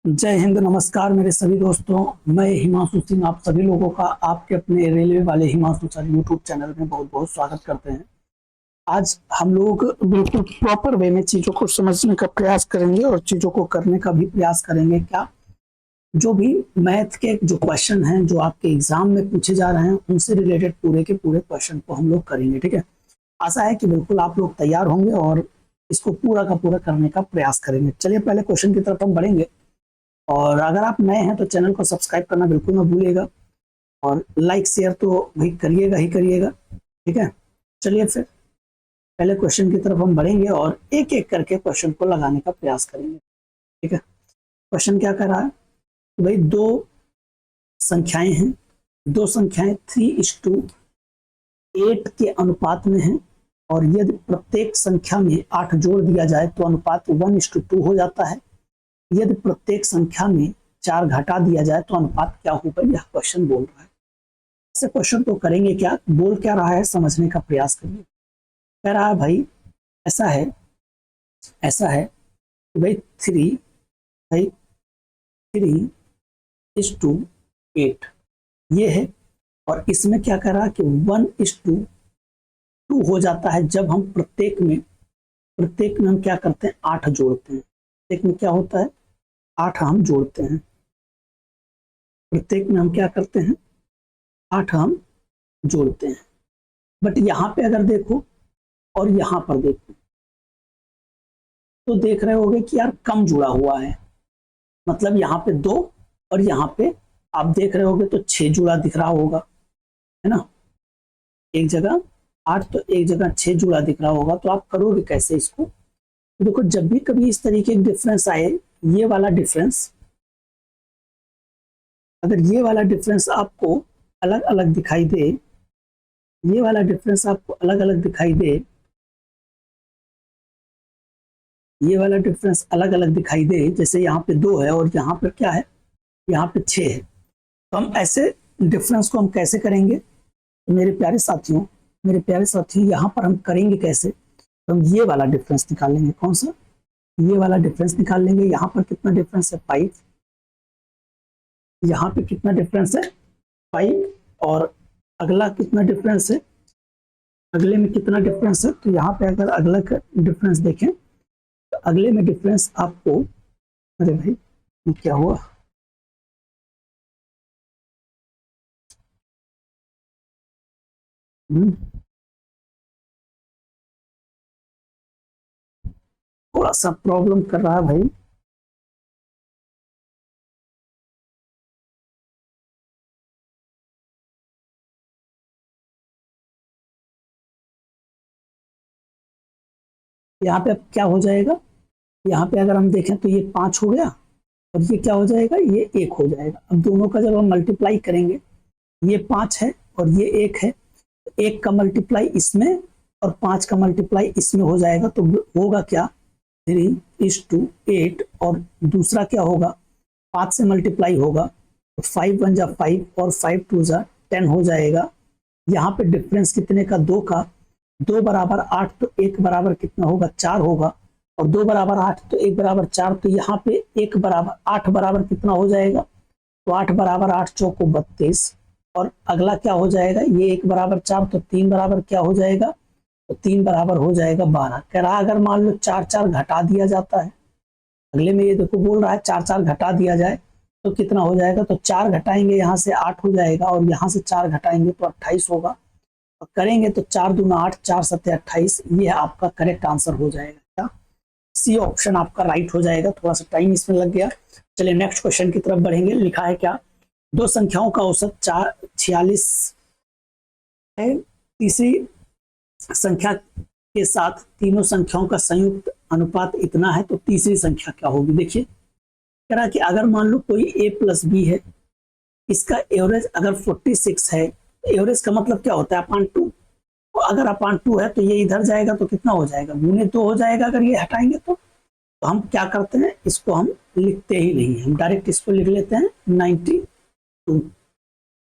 जय हिंद, नमस्कार मेरे सभी दोस्तों। मैं हिमांशु सिंह आप सभी लोगों का आपके अपने रेलवे वाले हिमांशु सर यूट्यूब चैनल में बहुत बहुत स्वागत करते हैं। आज हम लोग बिल्कुल प्रॉपर वे में चीज़ों को समझने का प्रयास करेंगे और चीज़ों को करने का भी प्रयास करेंगे। क्या जो भी मैथ के जो क्वेश्चन हैं जो आपके एग्जाम में पूछे जा रहे हैं उनसे रिलेटेड पूरे के पूरे क्वेश्चन को हम लोग करेंगे। ठीक है, आशा है कि बिल्कुल आप लोग तैयार होंगे और इसको पूरा का पूरा करने का प्रयास करेंगे। चलिए पहले क्वेश्चन की तरफ हम बढ़ेंगे। और अगर आप नए हैं तो चैनल को सब्सक्राइब करना बिल्कुल ना भूलिएगा और लाइक शेयर तो भाई करिएगा ही करिएगा। ठीक है, चलिए फिर पहले क्वेश्चन की तरफ हम बढ़ेंगे और एक एक करके क्वेश्चन को लगाने का प्रयास करेंगे। ठीक है, क्वेश्चन क्या कर रहा है कि भाई दो संख्याएं हैं, दो संख्याएं 3:8 के अनुपात में हैं और यदि प्रत्येक संख्या में 8 जोड़ दिया जाए तो अनुपात 1:2 हो जाता है। यदि प्रत्येक संख्या में 4 घटा दिया जाए तो अनुपात क्या होगा, यह क्वेश्चन बोल रहा है। ऐसे क्वेश्चन तो करेंगे क्या, बोल क्या रहा है समझने का प्रयास करिए। कह रहा है भाई ऐसा है कि भाई 3:8 ये है और इसमें क्या कर रहा है कि 1:2 हो जाता है जब हम प्रत्येक में हम क्या करते हैं, 8 जोड़ते हैं। प्रत्येक में क्या होता है, 8 हम जोड़ते हैं। प्रत्येक में हम क्या करते हैं, 8 हम जोड़ते हैं। बट यहां पे अगर देखो और यहां पर देखो तो देख रहे होगे कि यार कम जुड़ा हुआ है। मतलब यहाँ पे 2 और यहाँ पे आप देख रहे होगे तो 6 जुड़ा दिख रहा होगा, है ना। एक जगह 8 तो एक जगह 6 जुड़ा दिख रहा होगा। तो आप करोगे कैसे इसको, तो देखो जब भी कभी इस तरीके का डिफरेंस आए, ये वाला डिफरेंस, अगर ये वाला डिफरेंस आपको अलग अलग दिखाई दे, ये वाला डिफरेंस आपको अलग अलग दिखाई दे, ये वाला डिफरेंस अलग अलग दिखाई दे, जैसे यहाँ पे 2 है और यहाँ पर क्या है, यहाँ पे 6 है, तो हम ऐसे डिफरेंस को हम कैसे करेंगे। तो मेरे प्यारे साथियों यहाँ पर हम करेंगे कैसे, तो हम ये वाला डिफरेंस निकाल लेंगे। कौन सा, ये वाला डिफरेंस निकाल लेंगे। यहाँ पर कितना डिफरेंस है, 5। यहाँ पे कितना डिफरेंस है, 5। और अगला कितना डिफरेंस है, अगले में कितना डिफरेंस है, तो यहाँ पे अगर अगला का डिफरेंस देखें तो अगले में डिफरेंस आपको, अरे भाई ये क्या हुआ, थोड़ा सा प्रॉब्लम कर रहा है भाई। यहाँ पे अब क्या हो जाएगा, यहाँ पे अगर हम देखें तो ये 5 हो गया और ये क्या हो जाएगा, ये 1 हो जाएगा। अब दोनों का जब हम मल्टीप्लाई करेंगे, ये 5 है और ये 1 है, 1 का मल्टीप्लाई इसमें और 5 का मल्टीप्लाई इसमें हो जाएगा। तो होगा क्या, 3:8 और दूसरा क्या होगा, 5 से मल्टीप्लाई होगा तो 5 1 जा 5 और 5 2 जा 10 हो जाएगा। यहाँ पे डिफरेंस कितने का, 2 का, 2 बराबर 8 तो 1 बराबर कितना होगा, 4 होगा। और 2 बराबर 8 तो 1 बराबर 4, तो यहाँ पे 1 बराबर 8 बराबर कितना हो जाएगा, तो 8 बराबर 8 चौको 32। और अगला क्या हो जाएगा, ये 1 बराबर 4 तो 3 बराबर क्या हो जाएगा, तो 3 बराबर हो जाएगा 12। कह रहा अगर मान लो 4 4 घटा दिया जाता है, अगले में ये देखो बोल रहा है 4 4 घटा दिया जाए तो कितना हो जाएगा, तो 4 घटाएंगे यहाँ से 8 हो जाएगा और यहाँ से 4 घटाएंगे तो 28 होगा। और करेंगे तो 4 दूना 8, 4 सत्ते 28, ये आपका करेक्ट आंसर हो जाएगा। क्या, सी ऑप्शन आपका राइट हो जाएगा। थोड़ा सा टाइम इसमें लग गया। चलिए नेक्स्ट क्वेश्चन की तरफ बढ़ेंगे। लिखा है क्या, दो संख्याओं का औसत 46 है, तीसरी संख्या के साथ तीनों संख्याओं का संयुक्त अनुपात इतना है, तो तीसरी संख्या क्या होगी। देखिए कह रहा कि अगर मान लो कोई a प्लस बी है, इसका एवरेज अगर 46 है, एवरेज का मतलब क्या होता है, अपॉन 2। अगर अपॉन 2 है तो ये इधर जाएगा तो कितना हो जाएगा, गुने 2 हो जाएगा। अगर ये हटाएंगे तो हम क्या करते हैं, इसको हम लिखते ही नहीं, हम डायरेक्ट इसको लिख लेते हैं 92।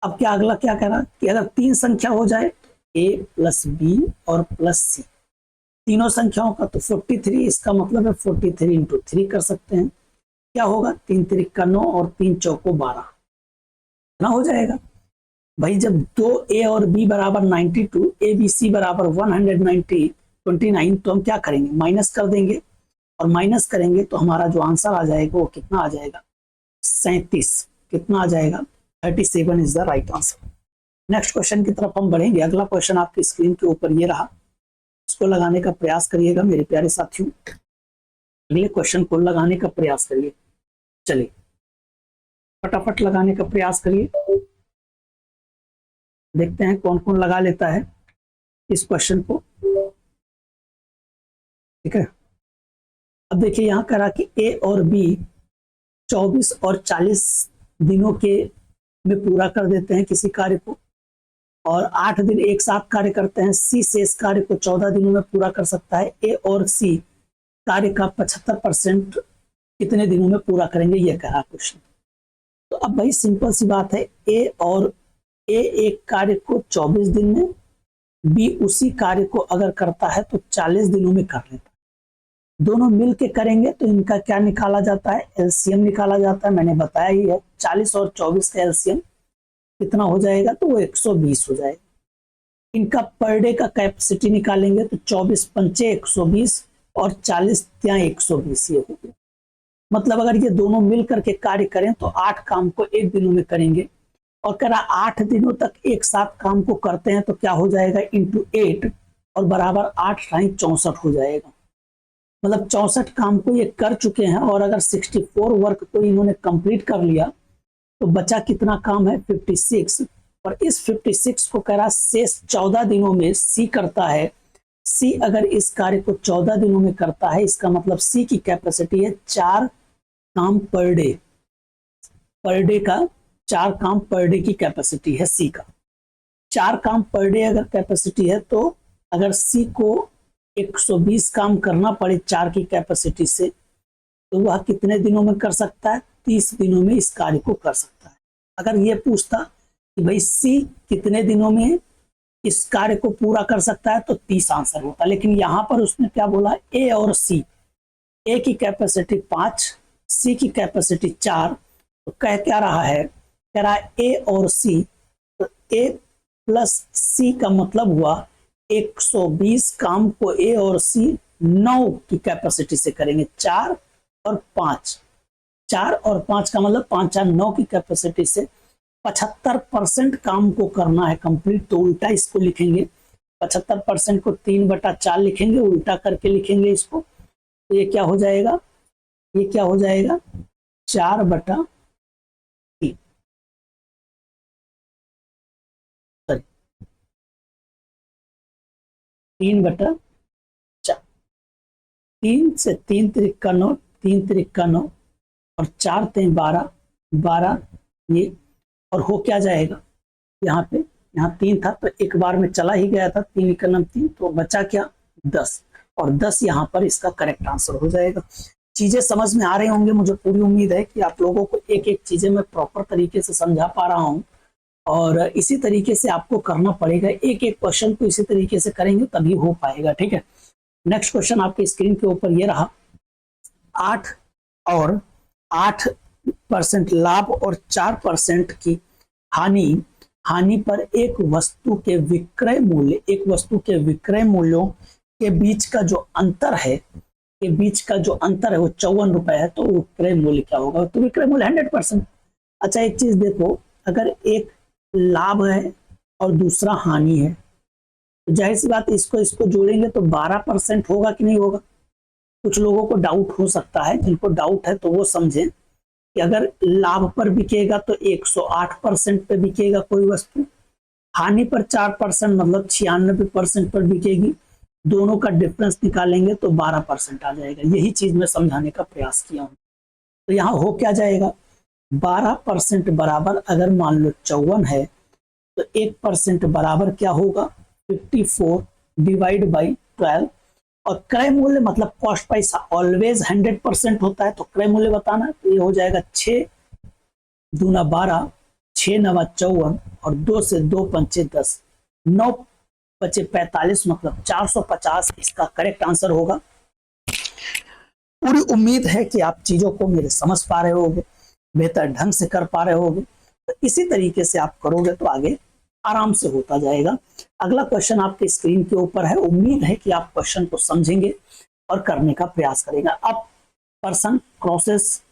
अब क्या अगला क्या कह रहा कि अगर 3 संख्या हो जाए, a प्लस बी और प्लस सी, तीनों संख्याओं का, तो 43, इसका मतलब है 43 × 3 कर सकते हैं। क्या होगा, 3 तिरिक 9 और 3 चौको 12 ना हो जाएगा। भाई जब दो ए और बी बराबर 92, ए बी सी बराबर 190 29, तो हम क्या करेंगे, माइनस कर देंगे, और माइनस करेंगे तो हमारा जो आंसर आ जाएगा वो कितना आ जाएगा, 37। कितना आ जाएगा, 37 is the right answer. Next question की तरफ हम बढ़ेंगे। अगला क्वेश्चन आपकी स्क्रीन के ऊपर ये रहा, इसको लगाने का प्रयास करिएगा मेरे प्यारे साथियों। अगले क्वेश्चन को लगाने का प्रयास करिए, चलिए फटाफट लगाने का प्रयास करिए, देखते हैं कौन कौन लगा लेता है इस क्वेश्चन को। ठीक है, अब देखिए यहाँ करा कि ए और बी 24 और 40 दिनों के में पूरा कर देते हैं किसी कार्य को, और 8 दिन एक साथ कार्य करते हैं। सी शेष कार्य को 14 दिनों में पूरा कर सकता है। ए और सी कार्य का 75% कितने दिनों में पूरा करेंगे, ये कहा क्वेश्चन। तो अब भाई सिंपल सी बात है, ए एक कार्य को 24 दिन में, बी उसी कार्य को अगर करता है तो 40 दिनों में कर लेता है। दोनों मिल के करेंगे तो इनका क्या निकाला जाता है, एलसीएम निकाला जाता है। मैंने बताया ही है, 40 और 24 का एलसीएम कितना हो जाएगा, तो वो 120 हो जाएगा। इनका पर डे का कैपेसिटी निकालेंगे तो 24 पंचे 120 और 40 ત્યાં 120 ये हो गया। मतलब अगर ये दोनों मिल करके कार्य करें तो 8 काम को एक दिनों में करेंगे, और करा 8 दिनों तक एक साथ काम को करते हैं तो क्या हो जाएगा, इंटू 8 और बराबर 8 टाइम 64 हो जाएगा। मतलब 64 काम को ये कर चुके हैं, और अगर 64 वर्क को इन्होंने कंप्लीट कर लिया तो बचा कितना काम है, 56। और इस 56 को कह रहा शेष 14 दिनों में सी करता है। सी अगर इस कार्य को 14 दिनों में करता है, इसका मतलब सी की कैपेसिटी है 4 काम पर डे। पर डे का 4 काम पर डे की कैपेसिटी है सी का। 4 काम पर डे अगर कैपेसिटी है, तो अगर सी को 120 काम करना पड़े 4 की कैपेसिटी से, तो वह कितने दिनों में कर सकता है, 30 दिनों में इस कार्य को कर सकता है। अगर ये पूछता कि भाई सी कितने दिनों में इस कार्य को पूरा कर सकता है, तो 30 आंसर होता। लेकिन यहां पर उसने क्या बोला, ए और सी, ए की कैपेसिटी 5, सी की कैपेसिटी 4, तो कह क्या रहा है, कह रहा है ए और सी, तो ए प्लस सी का मतलब हुआ 120 काम को ए और सी 9 की कैपेसिटी से करेंगे, 4 और 5, 4 और 5 का मतलब 5 4 9 की कैपेसिटी से 75% काम को करना है कंप्लीट। तो उल्टा इसको लिखेंगे, 75% को 3/4 लिखेंगे, उल्टा करके लिखेंगे इसको, तो ये क्या हो जाएगा, ये क्या हो जाएगा, 4/3, 3/4, 3 से 3 तिरिक का 9, 3 तिरिक का 9 और 4 3 12, 12 ये, और हो क्या जाएगा, यहाँ पे यहाँ 3 था तो एक बार में चला ही गया था, 3 का 3, तो बचा क्या, 10, और 10 यहाँ पर इसका करेक्ट आंसर हो जाएगा। चीजें समझ में आ रही होंगे, मुझे पूरी उम्मीद है कि आप लोगों को एक एक चीजें मैं प्रॉपर तरीके से समझा पा रहा हूँ, और इसी तरीके से आपको करना पड़ेगा। एक एक क्वेश्चन को इसी तरीके से करेंगे तभी हो पाएगा। ठीक है, नेक्स्ट क्वेश्चन आपके स्क्रीन के ऊपर ये रहा, 8 और 8% लाभ और 4% की हानि पर एक वस्तु के विक्रय मूल्य, एक वस्तु के विक्रय मूल्यों के बीच का जो अंतर है, के बीच का जो अंतर है वो 54 रुपए है, तो विक्रय मूल्य क्या होगा, तो विक्रय मूल्य 100%। अच्छा एक चीज देखो, अगर एक लाभ है और दूसरा हानि है, तो जाहिर सी बात इसको जोड़ेंगे तो 12% होगा कि नहीं होगा। कुछ लोगों को डाउट हो सकता है, जिनको डाउट है तो वो समझें कि अगर लाभ पर बिकेगा तो 108% पे बिकेगा कोई वस्तु, हानि पर 4% मतलब 96% पर बिकेगी, दोनों का डिफरेंस निकालेंगे तो 12% आ जाएगा। यही चीज मैं समझाने का प्रयास किया हूं। तो यहाँ हो क्या जाएगा, 12% बराबर, अगर मान लो 54 है तो 1% बराबर क्या होगा, 54 डिवाइड बाई 12, और क्रय मूल्य मतलब कॉस्ट पैसा ऑलवेज 100% होता है, तो क्रय मूल्य बताना, तो ये हो जाएगा 6 दूना 12, 6 नवा 54, और 2 से 2 पंचे 10, 9 बचे 45, मतलब 450 इसका करेक्ट आंसर होगा। पूरी उम्मीद है कि आप चीजों को मेरे समझ पा रहे होगे, बेहतर ढंग से कर पा रहे होगे। तो इसी तरीके से आप करोगे तो आगे आराम से होता जाएगा। अगला क्वेश्चन आपके स्क्रीन के ऊपर है। उम्मीद है कि आप क्वेश्चन को समझेंगे और करने का प्रयास करेगा। अब person crosses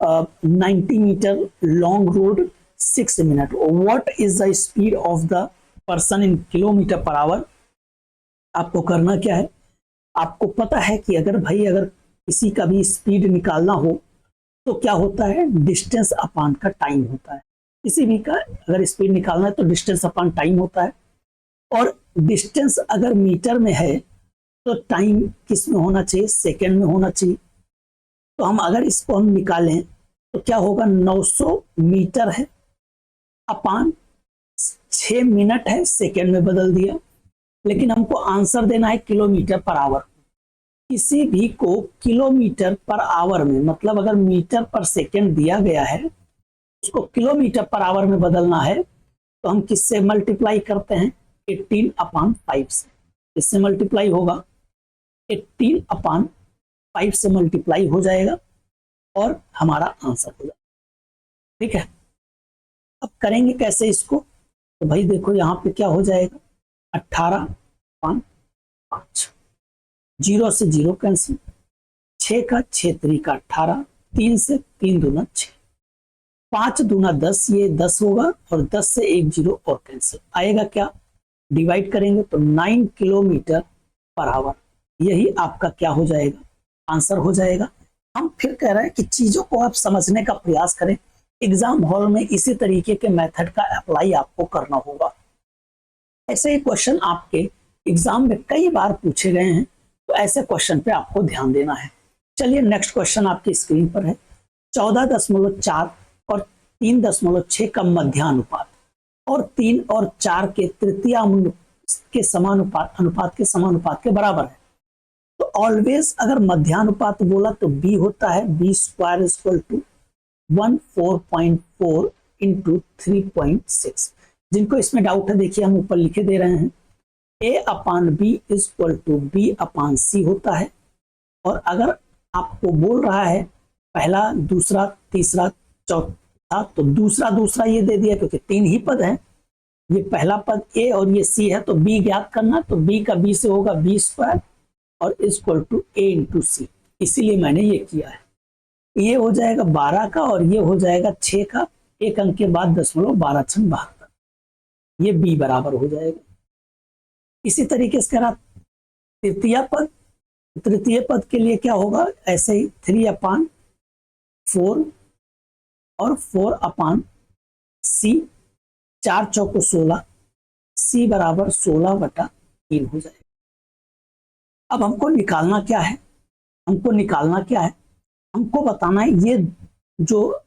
90 metre long road 6 minute. What is the speed of the person in kilometre per hour. आपको करना क्या है, आपको पता है कि अगर किसी का भी स्पीड निकालना हो तो क्या होता है, डिस्टेंस अपान का टाइम होता है। किसी भी का अगर स्पीड निकालना है तो डिस्टेंस अपान टाइम होता है। और डिस्टेंस अगर मीटर में है तो टाइम किस में होना चाहिए, सेकेंड में होना चाहिए। तो हम अगर इसको हम निकालें तो क्या होगा, 900 मीटर है अपान 6 मिनट है, सेकेंड में बदल दिया। लेकिन हमको आंसर देना है किलोमीटर पर आवर। किसी भी को किलोमीटर पर आवर में, मतलब अगर मीटर पर सेकेंड दिया गया है उसको किलोमीटर पर आवर में बदलना है तो हम किससे मल्टीप्लाई करते हैं, 18/5 से। इससे मल्टीप्लाई होगा, 18/5 से मल्टीप्लाई हो जाएगा और हमारा आंसर हो जाएगा। ठीक है, अब करेंगे कैसे इसको, तो भाई देखो यहाँ पे क्या हो जाएगा, 18/5, 0 से 0 कैंसिल, 6 का 6 3 का 18, 3 से 3 दूना 6, 5 दूना 10, ये 10 होगा और 10 से 1 0 और कैंसिल आएगा। क्या डिवाइड करेंगे तो 9 किलोमीटर पर आवर, यही आपका क्या हो जाएगा, आंसर हो जाएगा। हम फिर कह रहे हैं कि चीजों को आप समझने का प्रयास करें। एग्जाम हॉल में इसी तरीके के मेथड का अप्लाई आपको करना होगा। ऐसे ही क्वेश्चन आपके एग्जाम में कई बार पूछे गए हैं, तो ऐसे क्वेश्चन पे आपको ध्यान देना है। चलिए नेक्स्ट क्वेश्चन आपकी स्क्रीन पर है। 14.4 और 3.6 का मध्यानुपात और 3 और 4 के तृतीय के अनुपात के बराबर है। तो ऑलवेज अगर मध्यानुपात बोला तो b होता है, b² = 14.4 × 3.6। जिनको इसमें डाउट है देखिए हम ऊपर लिखे दे रहे हैं, a/b = b/c होता है। और अगर आपको बोल रहा है पहला, दूसरा, तीसरा, चौथा, तो दूसरा ये दे दिया क्योंकि 3 ही पद है। ये पहला पद a और ये c है, तो b ज्ञात करना, तो b का b से होगा b² और = a × c, इसीलिए मैंने ये किया है। ये हो जाएगा 12 का और ये हो जाएगा 6 का, एक अंक के बाद 0.1272, ये b बराबर हो जाएगा। इसी तरीके से करा तृतीय पद के लिए क्या होगा, ऐसे ही 3/4 और 4/c, 4 चौको 16, c बराबर 16/3 हो जाएगा। अब हमको निकालना क्या है, हमको बताना है ये जो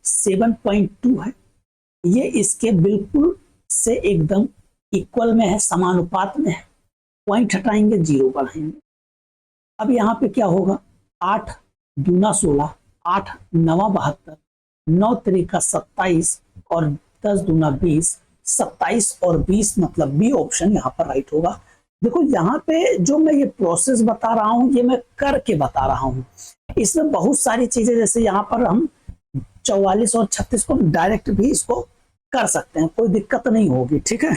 7.2 है ये इसके बिल्कुल से एकदम इक्वल में है, समानुपात में है। पॉइंट हटाएंगे, 0 बढ़ाएंगे। अब यहाँ पे क्या होगा, 8 दूना 16, 8 9 72, 9 3 27 और 10 दूना 20, 27 और 20 मतलब बी ऑप्शन यहाँ पर राइट होगा। देखो यहाँ पे जो मैं ये प्रोसेस बता रहा हूँ ये मैं करके बता रहा हूँ। इसमें बहुत सारी चीजें, जैसे यहाँ पर हम 44 और 36 को डायरेक्ट भी इसको कर सकते हैं, कोई दिक्कत नहीं होगी। ठीक है,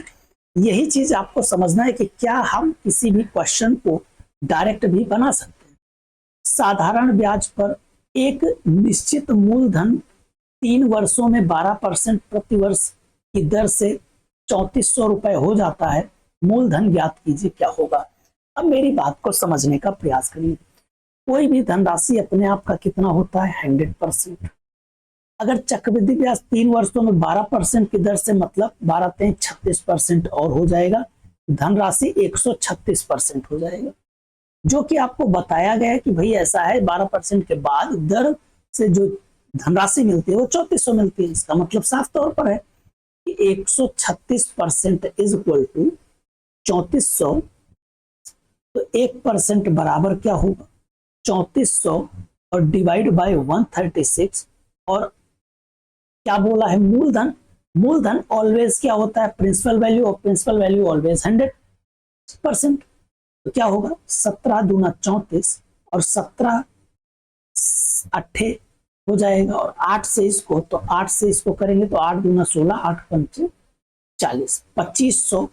यही चीज आपको समझना है कि क्या हम किसी भी क्वेश्चन को डायरेक्ट भी बना सकते हैं। साधारण ब्याज पर एक निश्चित मूलधन 3 वर्षों में 12% प्रति वर्ष की दर से 3400 रुपए हो जाता है। मूलधन ज्ञात कीजिए, क्या होगा। अब मेरी बात को समझने का प्रयास करिए। कोई भी धनराशि अपने आप का कितना होता है, 100%। अगर चक्रवृद्धि ब्याज 3 वर्षों में 12% की दर से, मतलब 12 3 36% और हो जाएगा, धनराशि 136% हो जाएगा। जो कि आपको बताया गया है कि भाई ऐसा है, 12% के बाद दर से जो धनराशि मिलती है वो 3400 मिलती है। इसका मतलब साफ तौर पर है कि 136% इज इक्वल टू 3400। तो 1% बराबर क्या होगा, 3400 और डिवाइड बाय 136। और क्या बोला है, मूलधन ऑलवेज क्या होता है, प्रिंसिपल वैल्यू, और प्रिंसिपल वैल्यू ऑलवेज 100%। तो क्या होगा, 17 दूना 34 और 17 अट्ठे हो जाएगा, और 8 से इसको, तो 8 से इसको करेंगे तो 8 दूना 16, 8 पंचे 40, 2500,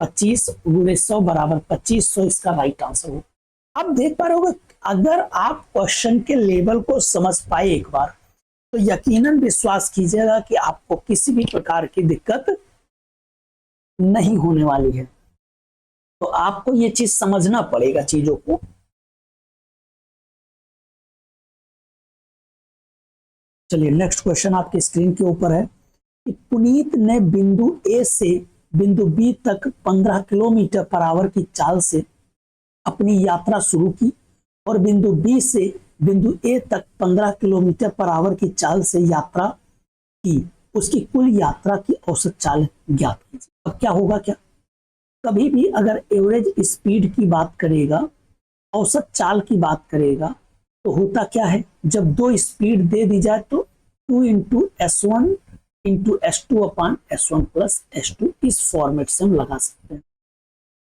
25 गुणे 100 बराबर 2500 इसका राइट आंसर हो। अब देख पा रहे होगे, अगर आप क्वेश्चन के लेवल को समझ पाए एक बार, तो यकीनन विश्वास कीजिएगा कि आपको किसी भी प्रकार की दिक्कत नहीं होने वाली है। तो आपको ये चीज समझना पड़ेगा चीजों को। चलिए नेक्स्ट क्वेश्चन आपके स्क्रीन के ऊपर है कि पुनीत ने बिंदु ए से बिंदु बी तक 15 किलोमीटर पर आवर की चाल से अपनी यात्रा शुरू की और बिंदु बी से बिंदु ए तक 15 किलोमीटर पर आवर की चाल से यात्रा की, उसकी कुल यात्रा की औसत चाल ज्ञात कीजिए। अब क्या होगा, क्या कभी भी अगर एवरेज स्पीड की बात करेगा, औसत चाल की बात करेगा, तो होता क्या है, जब दो स्पीड दे दी जाए तो 2 इंटू S1 इंटू S2 अपान S1 प्लस S2 इस फॉर्मेट से हम लगा सकते हैं।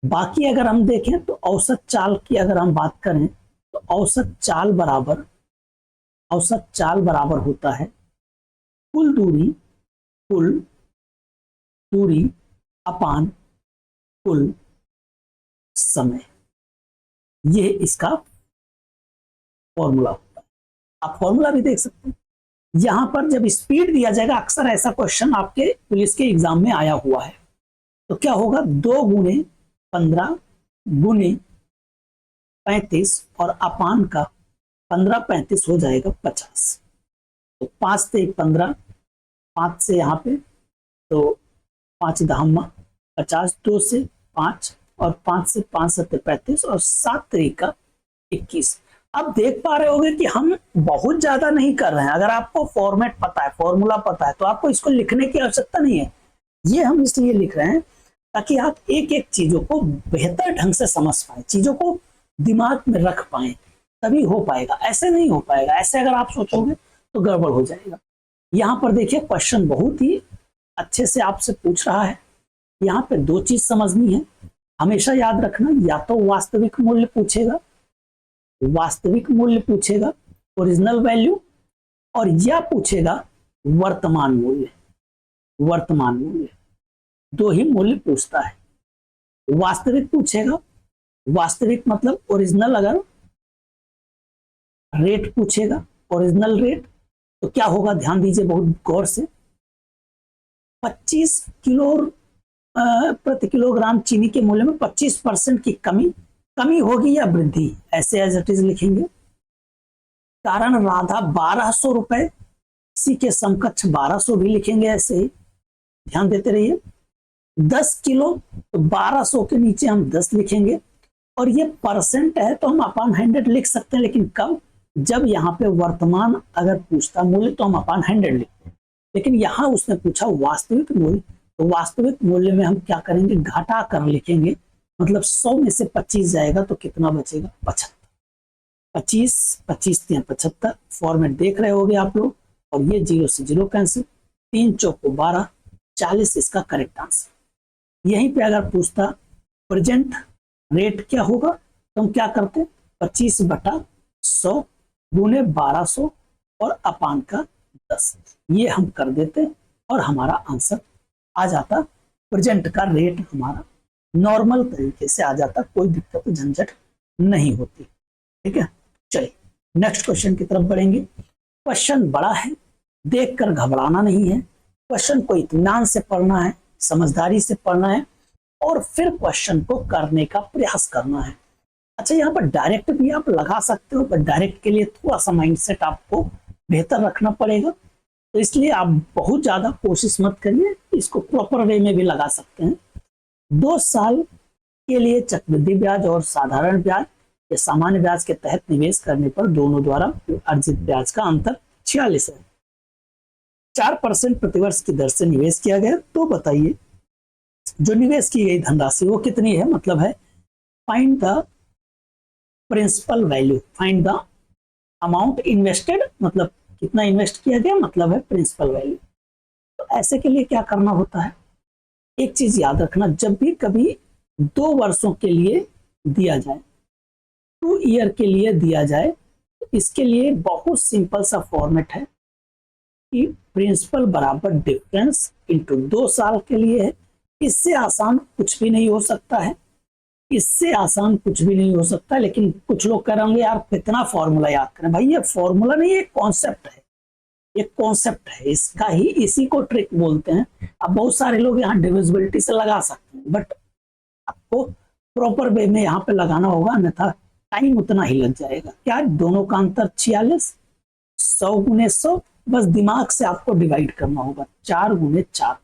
बाकी अगर हम देखें तो औसत चाल की अगर हम बात करें तो औसत चाल बराबर होता है कुल दूरी अपान कुल समय। ये इसका फॉर्मूला होता है। आप फॉर्मूला भी देख सकते हैं। यहां पर जब स्पीड दिया जाएगा, अक्सर ऐसा क्वेश्चन आपके पुलिस के एग्जाम में आया हुआ है, तो क्या होगा, 2 गुणे 15 गुणे 35 और अपान का 15 35 हो जाएगा 50। तो 5 से 15, 5 से यहाँ पे तो 5 दहम्मा 50, 2 से 5 और 5 से 5 7 35 और 7 तरीका 21। अब देख पा रहे होगे कि हम बहुत ज्यादा नहीं कर रहे हैं। अगर आपको फॉर्मेट पता है, फॉर्मूला पता है, तो आपको इसको लिखने की आवश्यकता नहीं है। ये हम इसलिए लिख रहे हैं ताकि आप एक एक चीजों को बेहतर ढंग से समझ पाए, चीजों को दिमाग में रख पाए, तभी हो पाएगा। ऐसे नहीं हो पाएगा, ऐसे अगर आप सोचोगे तो गड़बड़ हो जाएगा। यहाँ पर देखिए क्वेश्चन बहुत ही अच्छे से आपसे पूछ रहा है। यहाँ पे 2 चीज समझनी है, हमेशा याद रखना, या तो वास्तविक मूल्य पूछेगा ओरिजिनल वैल्यू, और या पूछेगा वर्तमान मूल्य। 2 ही मूल्य पूछता है। वास्तविक पूछेगा, वास्तविक मतलब ओरिजिनल, अगर रेट पूछेगा ओरिजिनल रेट, तो क्या होगा, ध्यान दीजिए बहुत गौर से, 25 किलो प्रति किलोग्राम चीनी के मूल्य में 25% की कमी होगी या वृद्धि, ऐसे एज इट इज लिखेंगे। कारण राधा 1200 रुपए, इसी के समकक्ष 1200 भी लिखेंगे, ऐसे ही ध्यान देते रहिए। 10 किलो तो 1200 के नीचे हम 10 लिखेंगे, और ये परसेंट है तो हम अपान 100 लिख सकते हैं, लेकिन कब, जब यहाँ पे वर्तमान अगर पूछता मूल्य तो हम अपान 100 लिखते हैं। लेकिन यहाँ उसने पूछा वास्तविक मूल्य, तो वास्तविक मूल्य में हम क्या करेंगे, घटा कर लिखेंगे, मतलब 100 में से 25 जाएगा तो कितना बचेगा, 75। 25 25 75 फॉर्मेट देख रहे होगे आप लोग, और ये 0 से 0 कैंसिल, 3 चौको 12, 40 इसका करेक्ट आंसर। यहीं पे अगर पूछता प्रेजेंट रेट क्या होगा, तो हम क्या करते, 25/100 गुणे 1200 और अपान का 10, ये हम कर देते और हमारा आंसर आ जाता। प्रेजेंट का रेट हमारा नॉर्मल तरीके से आ जाता, कोई दिक्कत झंझट नहीं होती। ठीक है, चलिए नेक्स्ट क्वेश्चन की तरफ बढ़ेंगे। क्वेश्चन बड़ा है, देखकर घबराना नहीं है, क्वेश्चन को इत्मीनान से पढ़ना है, समझदारी से पढ़ना है, और फिर क्वेश्चन को करने का प्रयास करना है। अच्छा, यहाँ पर डायरेक्ट भी आप लगा सकते हो, पर डायरेक्ट के लिए थोड़ा सा माइंडसेट आपको बेहतर रखना पड़ेगा, तो इसलिए आप बहुत ज्यादा कोशिश मत करिए, इसको प्रॉपर वे में भी लगा सकते हैं। 2 साल के लिए चक्रवृद्धि ब्याज और साधारण ब्याज या सामान्य ब्याज के तहत निवेश करने पर दोनों द्वारा अर्जित ब्याज का अंतर 46 है। 4% प्रतिवर्ष की दर से निवेश किया गया, तो बताइए जो निवेश की गई धनराशि वो कितनी है, मतलब है find the principal value, find the amount invested, मतलब कितना इन्वेस्ट किया गया, मतलब है प्रिंसिपल वैल्यू। तो ऐसे के लिए क्या करना होता है, एक चीज याद रखना, जब भी कभी 2 वर्षों के लिए दिया जाए, 2 ईयर के लिए दिया जाए, इसके लिए बहुत सिंपल सा फॉर्मेट है कि प्रिंसिपल बराबर डिफरेंस इंटू 2 साल के लिए है। इससे आसान कुछ भी नहीं हो सकता है, इससे आसान कुछ भी नहीं हो सकता। लेकिन कुछ लोग कह रहे होंगे यार कितना फॉर्मूला याद करें। भाई ये फॉर्मूला नहीं, ये कॉन्सेप्ट है, ये कॉन्सेप्ट है इसका ही, इसी को ट्रिक बोलते हैं। अब बहुत सारे लोग यहाँ डिविजिबिलिटी से लगा सकते हैं, बट आपको प्रॉपर वे में यहाँ पे लगाना होगा, अन्यथा टाइम उतना ही लग जाएगा। क्या दोनों का अंतर 46, 100 गुने 100, बस दिमाग से आपको डिवाइड करना होगा। 4 गुने 4,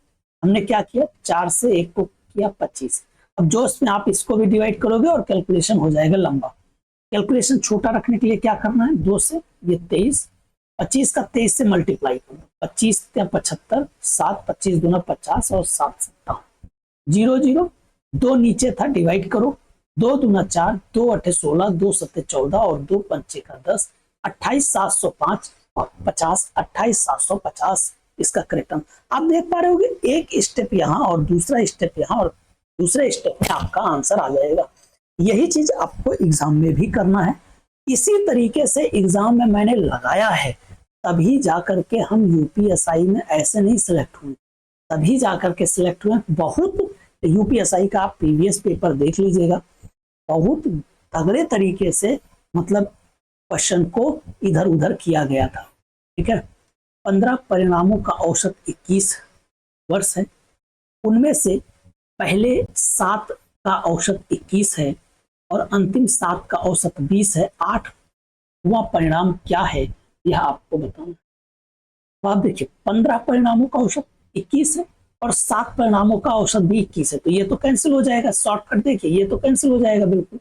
हमने क्या किया 4 से 1 को किया 25। अब जो इसमें आप इसको भी डिवाइड करोगे और कैलकुलेशन हो जाएगा लंबा। कैलकुलेशन छोटा रखने के लिए क्या करना है, 2 से ये 23, 25 का 23 से मल्टीप्लाई करो, 25 का 75, 7 25 दूना 50 और 7 57, 0 0, 2 नीचे था, डिवाइड करो, 2 दूना 4, 2 8 16, 2 7 14 और 2 पंचे का 10, 28 705 और 50, 28 750 इसका करेक्ट आंसर। आप देख पा रहे होगे, एक स्टेप यहाँ और दूसरा स्टेप यहाँ और दूसरे स्टेप में आपका आंसर आ जाएगा। यही चीज आपको एग्जाम में भी करना है। इसी तरीके से एग्जाम में मैंने लगाया है, तभी जाकर के हम यूपीएसआई में ऐसे नहीं सिलेक्ट हुए, तभी जाकर के सिलेक्ट हुए। बहुत यूपीएसआई का आप प्रीवियस पेपर देख लीजिएगा, बहुत तगड़े तरीके से मतलब क्वेश्चन को इधर उधर किया गया था। ठीक है, 15 परिणामों का औसत 21 वर्ष है, उनमें से पहले 7 का औसत 21 है और अंतिम 7 का औसत 20 है। 8वां परिणाम क्या है यह आपको बताऊं। तो आप देखिए 15 परिणामों का औसत 21 है और 7 परिणामों का औसत भी 21 है, तो ये तो कैंसिल हो जाएगा। शॉर्टकट देखिए, ये तो कैंसिल हो जाएगा बिल्कुल।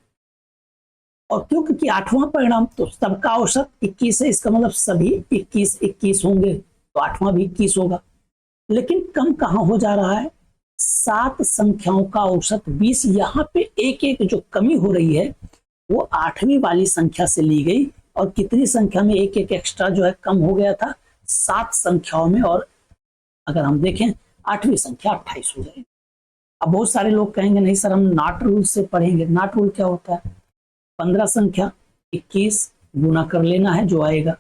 और क्योंकि 8वां परिणाम तो सबका औसत 21 है, इसका मतलब सभी 21 21 होंगे, तो 8वां भी 21 होगा। लेकिन कम कहां हो जा रहा है, 7 संख्याओं का औसत 20। यहाँ पे एक एक जो कमी हो रही है वो 8वीं वाली संख्या से ली गई, और कितनी संख्या में एक एक एक्स्ट्रा जो है कम हो गया था, 7 संख्याओं में। और अगर हम देखें 8वीं संख्या 28 हो जाएगी। अब बहुत सारे लोग कहेंगे नहीं सर हम नॉट रूल से पढ़ेंगे। नॉट रूल क्या होता है, 15 संख्या 21 गुना कर लेना है जो आएगा,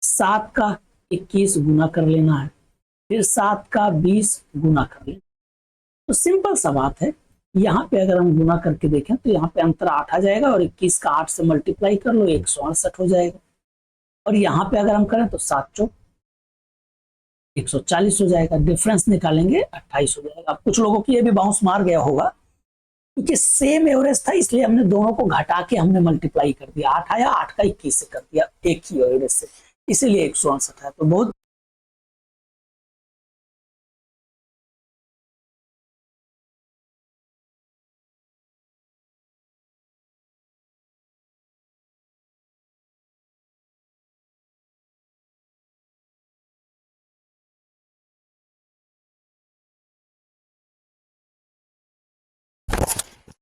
7 का 21 गुना कर लेना है, फिर 7 का 20 गुना कर लेना। तो सिंपल सा बात है। यहाँ पे अगर हम गुना करके देखें तो यहाँ पे अंतर 8 आ जाएगा, और 21 का 8 से मल्टीप्लाई कर लो 168 हो जाएगा। और यहाँ पे अगर हम करें तो 7 चौक 140 हो जाएगा, डिफरेंस निकालेंगे 28 हो जाएगा। अब कुछ लोगों की ये भी बाउंस मार गया होगा, क्योंकि सेम एवरेज था इसलिए हमने दोनों को घटा के हमने मल्टीप्लाई कर दिया। 8 आया, 8 का 21 से कर दिया, एक ही एवरेज से, इसीलिए 168 है। तो बहुत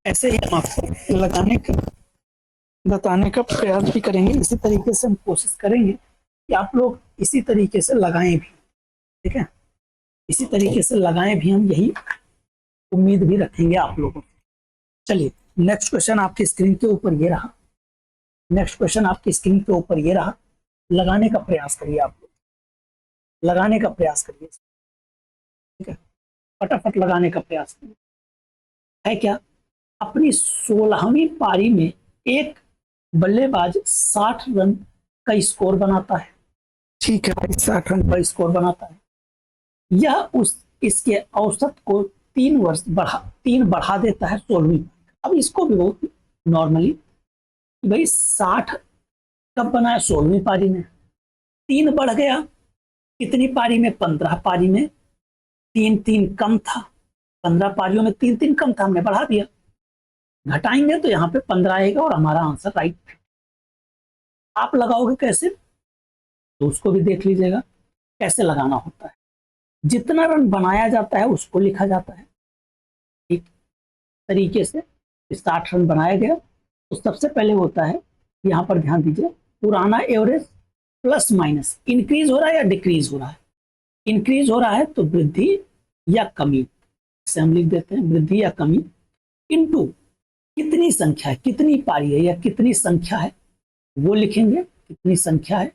ऐसे ही हम आपको लगाने का बताने का प्रयास भी करेंगे। इसी तरीके से हम कोशिश करेंगे कि आप लोग इसी तरीके से लगाएं भी। ठीक है, इसी तरीके से लगाएं भी, हम यही उम्मीद भी रखेंगे आप लोगों से। चलिए नेक्स्ट क्वेश्चन आपकी स्क्रीन के ऊपर ये रहा। नेक्स्ट क्वेश्चन आपकी स्क्रीन के ऊपर ये रहा। लगाने का प्रयास करिए आप लोग, लगाने का प्रयास करिए। ठीक है, फटाफट लगाने का प्रयास करिए। है क्या, अपनी 16वीं पारी में एक बल्लेबाज 60 रन का स्कोर बनाता है। ठीक है भाई, 60 रन का स्कोर बनाता है। यह उस इसके औसत को 3 बढ़ा देता है 16वीं। अब इसको भी वो नॉर्मली भाई 60 कब बना है, 16वीं पारी में। 3 बढ़ गया कितनी पारी में, 15 पारी में। 3 कम था, 15 पारियों में 3 कम था, हमने बढ़ा दिया। घटाएंगे तो यहाँ पे 15 आएगा और हमारा आंसर राइट। आप लगाओगे कैसे तो उसको भी देख लीजिएगा कैसे लगाना होता है। जितना रन बनाया जाता है उसको लिखा जाता है। ठीक तरीके से 60 रन बनाया गया तो सबसे पहले होता है, यहाँ पर ध्यान दीजिए, पुराना एवरेज प्लस माइनस, इंक्रीज हो रहा है या डिक्रीज हो रहा है। इंक्रीज हो रहा है तो वृद्धि या कमी, इसे हम लिख देते हैं वृद्धि या कमी, इनटू कितनी संख्या है, कितनी पारी है या कितनी संख्या है वो लिखेंगे। कितनी संख्या है,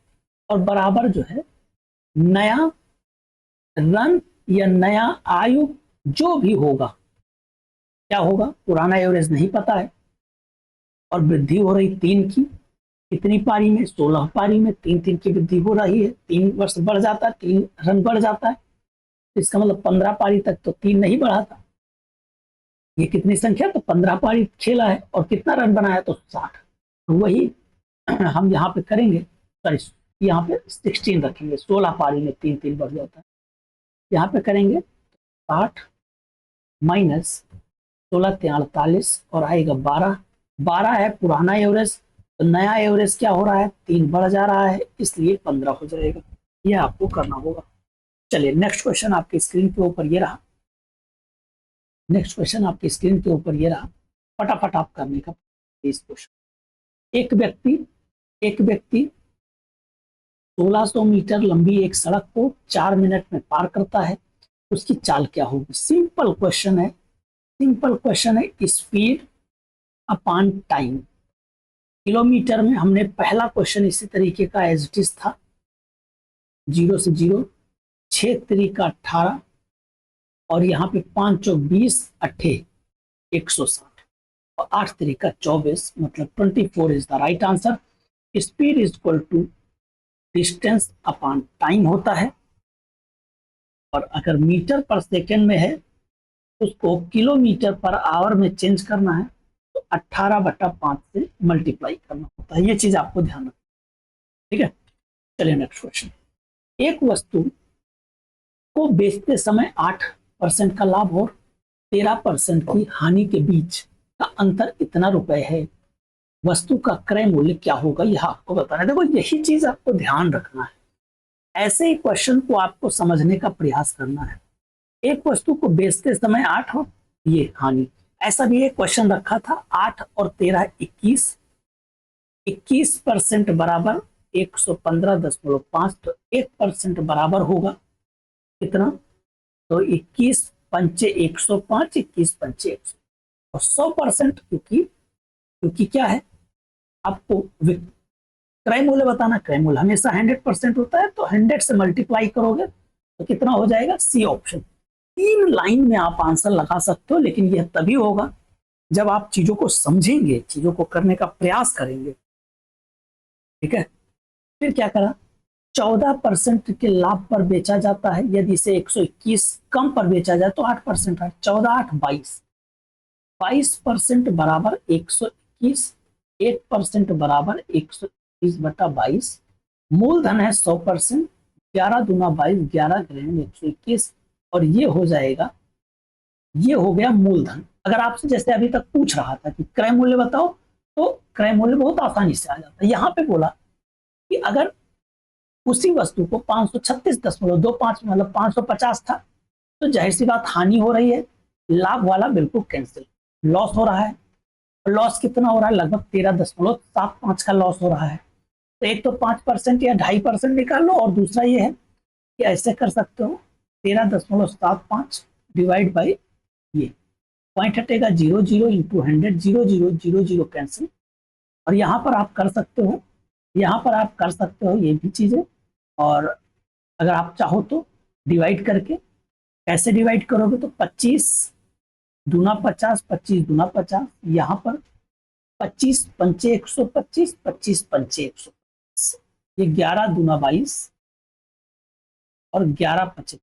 और बराबर जो है नया रन या नया आयु जो भी होगा, क्या होगा, पुराना एवरेज नहीं पता है, और वृद्धि हो रही 3 की, कितनी पारी में, 16 पारी में 3 की वृद्धि हो रही है, 3 वर्ष बढ़ जाता है, 3 रन बढ़ जाता है, इसका मतलब 15 पारी तक तो 3 नहीं बढ़ा था। ये कितनी संख्या, तो 15 पारी खेला है और कितना रन बनाया, तो 60। तो वही हम यहाँ पे करेंगे, सॉरी यहाँ पे 16 रखेंगे, 16 पारी में 3 बढ़ जाता है, यहाँ पे करेंगे 60 माइनस 16 48 और आएगा 12। 12 है पुराना एवरेज, तो नया एवरेज क्या हो रहा है, 3 बढ़ जा रहा है, इसलिए 15 हो जाएगा। ये आपको करना होगा। चलिए नेक्स्ट क्वेश्चन आपकी स्क्रीन के ऊपर ये रहा, नेक्स्ट क्वेश्चन आपकी स्क्रीन के ऊपर ये रहा, फटाफट आप करने का इस क्वेश्चन। एक व्यक्ति 1600 मीटर लंबी एक सड़क को 4 मिनट में पार करता है, उसकी चाल क्या होगी। सिंपल क्वेश्चन है, सिंपल क्वेश्चन है, स्पीड अपॉन टाइम। किलोमीटर में हमने पहला क्वेश्चन इसी तरीके का एज इट इज था, 0 से 0, 6 तरीका 18 और यहाँ पे 5 चौक 20 अट्ठे 160 और 8 तरीका 24, मतलब 24 is the right answer. Speed is equal to distance upon time होता है, और अगर मीटर पर सेकेंड में है उसको किलोमीटर पर आवर में चेंज करना है तो 18/5 से मल्टीप्लाई करना होता है। ये चीज आपको ध्यान रखना, ठीक है। चलिए नेक्स्ट क्वेश्चन। एक वस्तु को बेचते समय 8% का लाभ और 13% की हानि के बीच का अंतर इतना रुपए है, वस्तु का क्रय मूल्य क्या होगा, यह आपको बताना है। देखो यही चीज आपको ध्यान रखना है, ऐसे ही क्वेश्चन को आपको समझने का प्रयास करना है। एक वस्तु को बेचते समय 8 और ये हानि, ऐसा भी एक क्वेश्चन रखा था 8 और 13 21, 21% बराबर 115.5, तो 1% बराबर होगा कितना, तो 21 पंचे 105, 21 पंचे 100 और 100%, क्योंकि क्या है, आपको क्रय मूल्य बताना, क्रय मूल्य हमेशा 100% होता है, तो 100 से मल्टीप्लाई करोगे तो कितना हो जाएगा, सी ऑप्शन। 3 लाइन में आप आंसर लगा सकते हो, लेकिन यह तभी होगा जब आप चीजों को समझेंगे, चीजों को करने का प्रयास करेंगे, ठीक है। फिर क्या करा, 14% के लाभ पर बेचा जाता है, यदि इसे 121 कम पर बेचा जाए तो 8% है, 14 8 22, 22% बराबर 121, 1% बराबर 121/22, मूलधन है 100%, 11 दूना 22, 11 ग्रेन 121, और ये हो जाएगा, ये हो गया मूलधन। अगर आपसे जैसे अभी तक पूछ रहा था कि क्रय मूल्य बताओ, तो क्रय मूल्य बहुत आसानी से आ जाता है। यहां पे बोला कि अगर उसी वस्तु को 536.25 मतलब 550 था, तो जाहिर सी बात हानि हो रही है, लाभ वाला बिल्कुल कैंसिल, लॉस हो रहा है। लॉस कितना हो रहा है, लगभग 13.75 का लॉस हो रहा है। तो एक तो 5% या 2.5% निकाल लो, और दूसरा ये है कि ऐसे कर सकते हो 13.75 डिवाइड बाई ये पॉइंट हटेगा 0 0 इंटू 100, 0 0 0 0 कैंसिल, और यहाँ पर आप कर सकते हो, यहाँ पर आप कर सकते हो ये भी चीजें। और अगर आप चाहो तो डिवाइड करके, कैसे डिवाइड करोगे, तो 25 दूना 50, 25 दूना 50, यहाँ पर 25 पंचे 125, 25 पंचे 125, ये 11 दूना 22 और 11 पंचे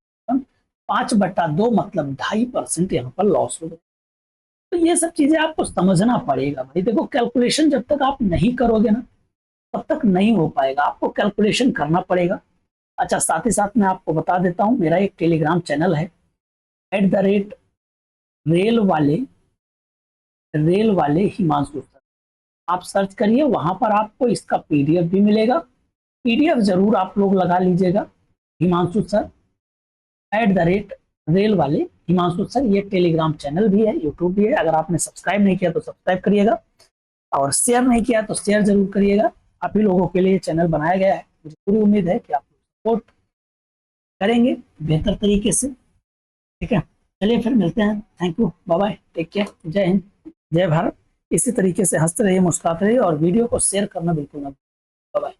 5/2, मतलब 2.5% यहाँ पर लॉस हो गया। तो ये सब चीजें आपको समझना पड़ेगा भाई। देखो कैलकुलेशन जब तक आप नहीं करोगे ना, तब तक नहीं हो पाएगा, आपको कैलकुलेशन करना पड़ेगा। अच्छा, साथ ही साथ मैं आपको बता देता हूँ, मेरा एक टेलीग्राम चैनल है रेल वाले हिमांशु सर, आप सर्च करिए, वहां पर आपको इसका पीडीएफ भी मिलेगा। पीडीएफ जरूर आप लोग लगा लीजिएगा, हिमांशु सर @रेल वाले हिमांशु सर। ये टेलीग्राम चैनल भी है, यूट्यूब भी है। अगर आपने सब्सक्राइब नहीं किया तो सब्सक्राइब करिएगा, और शेयर नहीं किया तो शेयर जरूर करिएगा। आप ही लोगों के लिए चैनल बनाया गया है, मुझे पूरी उम्मीद है कि आप सपोर्ट करेंगे बेहतर तरीके से, ठीक है। चलिए फिर मिलते हैं, thank you, bye bye, take care, जय हिंद, जय भारत। इसी तरीके से हंसते रहिए, मुस्कुराते रहिए, और वीडियो को शेयर करना बिल्कुल ना, बाय बाय।